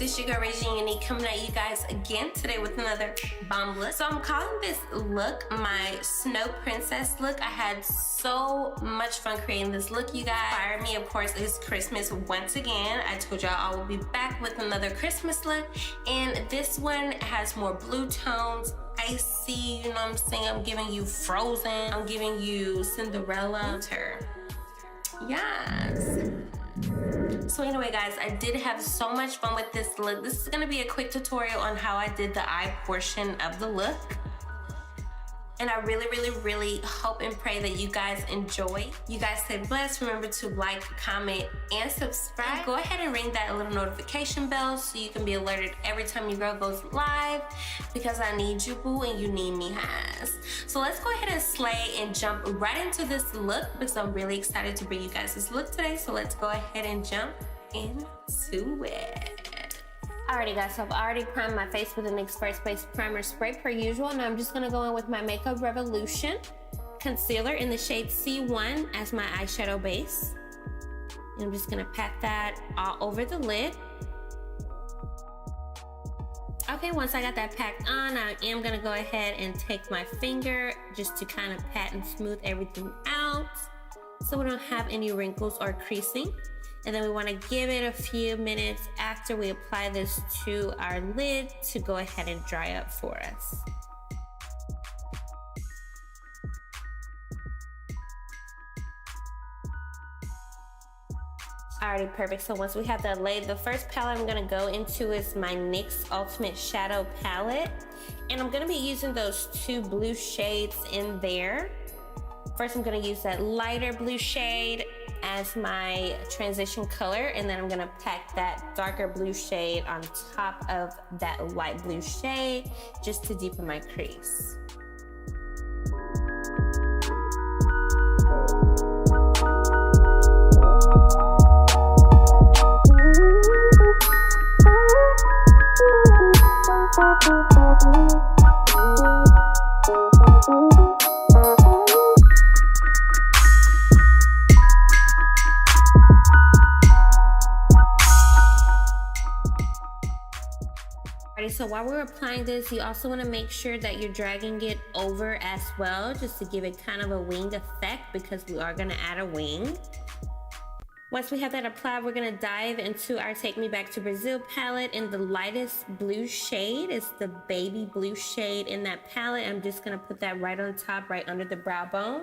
It's your girl Regine Unique coming at you guys again today with another bomb look. So I'm calling this look my Snow Princess look. I had so much fun creating this look, you guys. Inspired me, of course, is Christmas once again. I told y'all I will be back with another Christmas look, and this one has more blue tones, icy, you know what I'm saying? I'm giving you Frozen, I'm giving you Cinderella winter. Yes. So anyway, guys, I did have so much fun with this look. This is gonna be a quick tutorial on how I did the eye portion of the look. And I really hope and pray that you guys enjoy. You guys stay blessed. Remember to like, comment, and subscribe. And go ahead and ring that little notification bell so you can be alerted every time your girl goes live, because I need you, boo, and you need me, guys. So let's go ahead and slay and jump right into this look, because I'm really excited to bring you guys this look today. So let's go ahead and jump into it. Alrighty guys, so I've already primed my face with the NYX First Base Primer Spray per usual. Now I'm just gonna go in with my Makeup Revolution concealer in the shade C1 as my eyeshadow base. And I'm just gonna pat that all over the lid. Okay, once I got that packed on, I am gonna go ahead and take my finger just to kind of pat and smooth everything out so we don't have any wrinkles or creasing. And then we want to give it a few minutes after we apply this to our lid to go ahead and dry up for us. Alrighty, perfect. So once we have that laid, the first palette I'm going to go into is my NYX Ultimate Shadow Palette. And I'm going to be using those two blue shades in there. First, I'm going to use that lighter blue shade as my transition color, and then I'm gonna pack that darker blue shade on top of that light blue shade just to deepen my crease. So while we're applying this, you also want to make sure that you're dragging it over as well, just to give it kind of a winged effect, because we are going to add a wing. Once we have that applied, we're going to dive into our Take Me Back to Brazil palette in the lightest blue shade. It's the baby blue shade in that palette. I'm just going to put that right on top, right under the brow bone.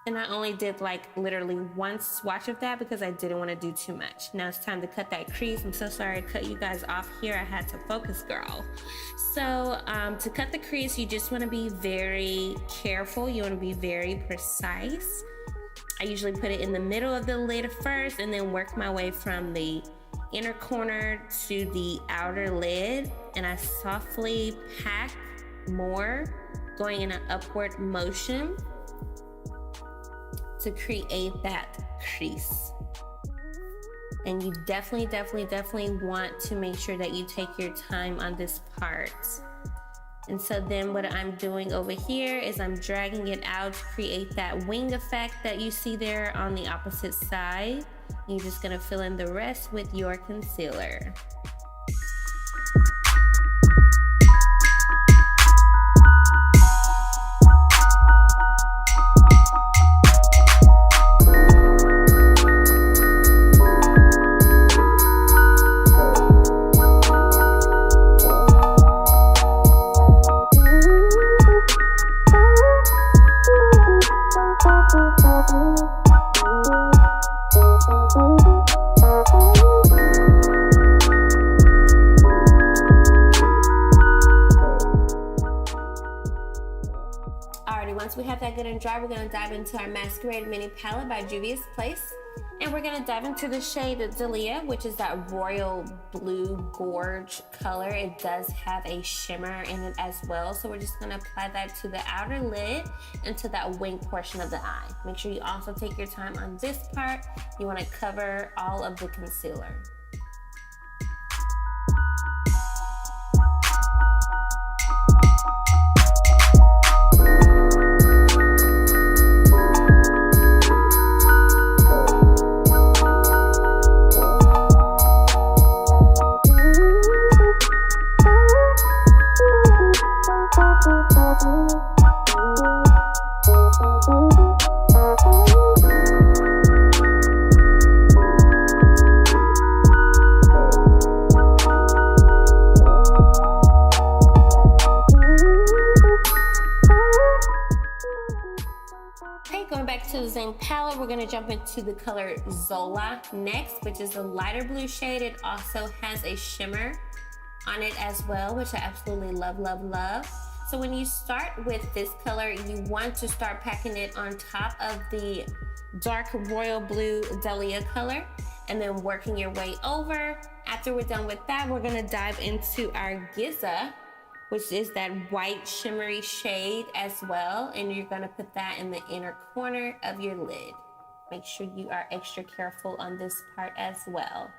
And I only did like literally one swatch of that because I didn't want to do too much. Now it's time to cut that crease. I'm so sorry I cut you guys off here. I had to focus, girl. So to cut the crease, you just want to be very careful. You want to be very precise. I usually put it in the middle of the lid first and then work my way from the inner corner to the outer lid. And I softly pack more, going in an upward motion to create that crease. And you definitely want to make sure that you take your time on this part. And so then what I'm doing over here is I'm dragging it out to create that wing effect that you see there on the opposite side. You're just gonna fill in the rest with your concealer. Once we have that good and dry, we're going to dive into our Masquerade Mini Palette by Juvia's Place. And we're going to dive into the shade Dahlia, which is that royal blue gorge color. It does have a shimmer in it as well. So we're just going to apply that to the outer lid and to that wing portion of the eye. Make sure you also take your time on this part. You want to cover all of the concealer. same palette, we're gonna jump into the color Zola next, which is a lighter blue shade. It also has a shimmer on it as well, which I absolutely love, love, love. So when you start with this color, you want to start packing it on top of the dark royal blue Dahlia color and then working your way over. After we're done with that, we're gonna dive into our Giza, which is that white shimmery shade as well. And you're gonna put that in the inner corner of your lid. Make sure you are extra careful on this part as well.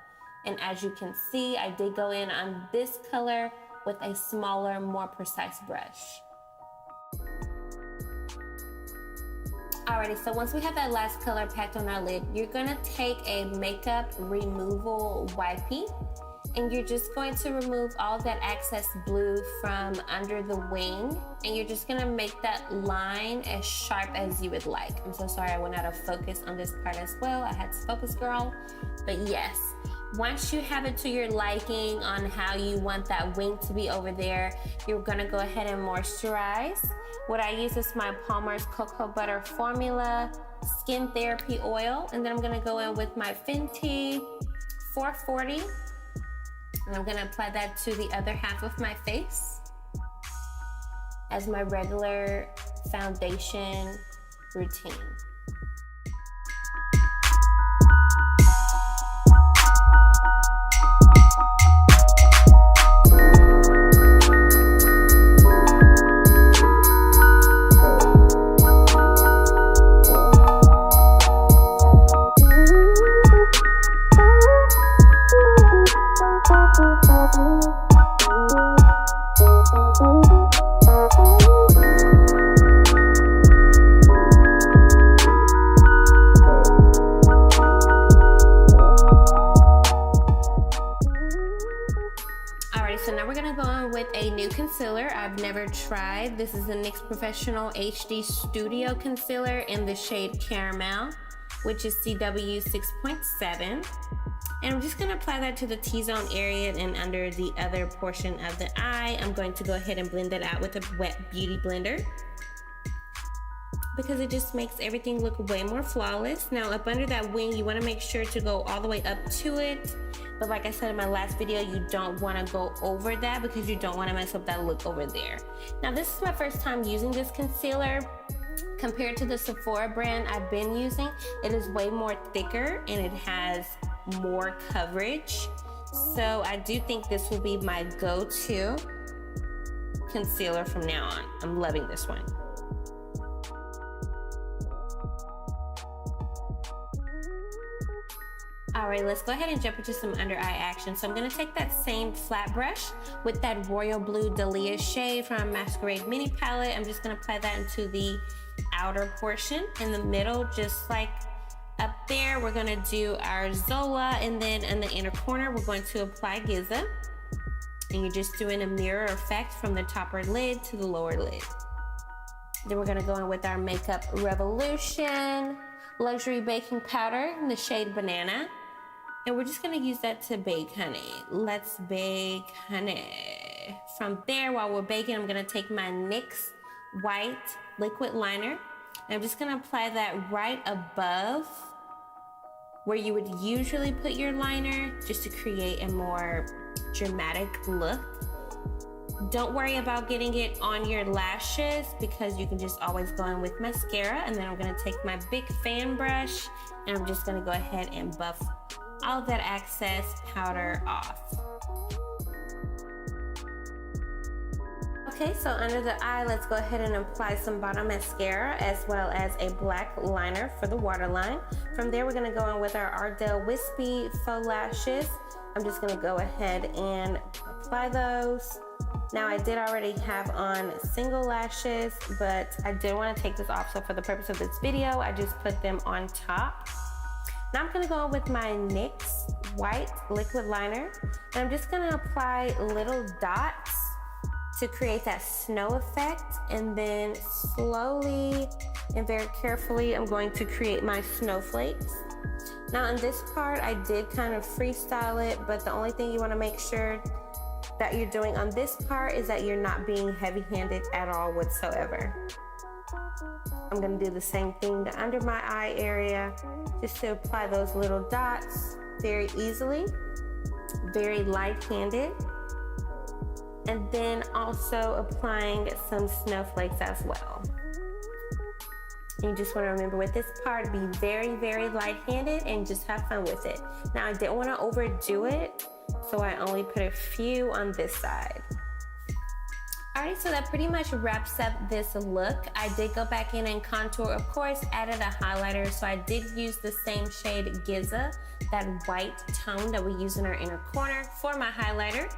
And as you can see, I did go in on this color with a smaller, more precise brush. Alrighty, so once we have that last color packed on our lid, you're gonna take a makeup removal wipey and you're just going to remove all that excess blue from under the wing, and you're just gonna make that line as sharp as you would like. I'm so sorry I went out of focus on this part as well. I had to focus, girl. But yes, once you have it to your liking on how you want that wing to be over there, you're gonna go ahead and moisturize. What I use is my Palmer's Cocoa Butter Formula Skin Therapy Oil, and then I'm gonna go in with my Fenty 440, and I'm gonna apply that to the other half of my face as my regular foundation routine. Concealer I've never tried. This is the NYX Professional HD Studio Concealer in the shade Caramel, which is CW 6.7. And I'm just gonna apply that to the T-zone area and under the other portion of the eye. I'm going to go ahead and blend that out with a wet beauty blender because it just makes everything look way more flawless. Now up under that wing, you wanna make sure to go all the way up to it. But like I said in my last video, you don't want to go over that because you don't want to mess up that look over there. Now this is my first time using this concealer. Compared to the Sephora brand I've been using, it is way more thicker and it has more coverage. So I do think this will be my go-to concealer from now on. I'm loving this one. All right, let's go ahead and jump into some under eye action. So I'm gonna take that same flat brush with that royal blue Dahlia shade from Masquerade mini palette. I'm just gonna apply that into the outer portion. In the middle, just like up there, we're gonna do our Zola, and then in the inner corner, we're going to apply Giza. And you're just doing a mirror effect from the topper lid to the lower lid. Then we're gonna go in with our Makeup Revolution Luxury Baking Powder in the shade Banana. And we're just gonna use that to bake, honey. Let's bake, honey. From there, while we're baking, I'm gonna take my NYX White Liquid Liner. And I'm just gonna apply that right above where you would usually put your liner, just to create a more dramatic look. Don't worry about getting it on your lashes because you can just always go in with mascara. And then I'm gonna take my big fan brush and I'm just gonna go ahead and buff all of that excess powder off. Okay, so under the eye, let's go ahead and apply some bottom mascara as well as a black liner for the waterline. From there, we're gonna go in with our Ardell Wispy Faux Lashes. I'm just gonna go ahead and apply those. Now I did already have on single lashes, but I did want to take this off, so for the purpose of this video, I just put them on top. Now I'm gonna go in with my NYX White Liquid Liner, and I'm just gonna apply little dots to create that snow effect, and then slowly and very carefully, I'm going to create my snowflakes. Now in this part, I did kind of freestyle it, but the only thing you wanna make sure that you're doing on this part is that you're not being heavy-handed at all whatsoever. I'm gonna do the same thing under my eye area, just to apply those little dots very easily, very light-handed. And then also applying some snowflakes as well. You just want to remember with this part, be very, very light-handed and just have fun with it. Now, I didn't want to overdo it, so I only put a few on this side. Alright, so that pretty much wraps up this look. I did go back in and contour, of course, added a highlighter, so I did use the same shade Giza, that white tone that we use in our inner corner for my highlighter.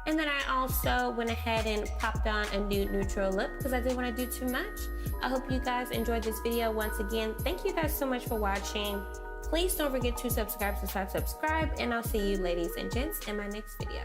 And then I also went ahead and popped on a nude neutral lip because I didn't want to do too much. I hope you guys enjoyed this video. Once again, thank you guys so much for watching. Please don't forget to subscribe, and I'll see you ladies and gents in my next video.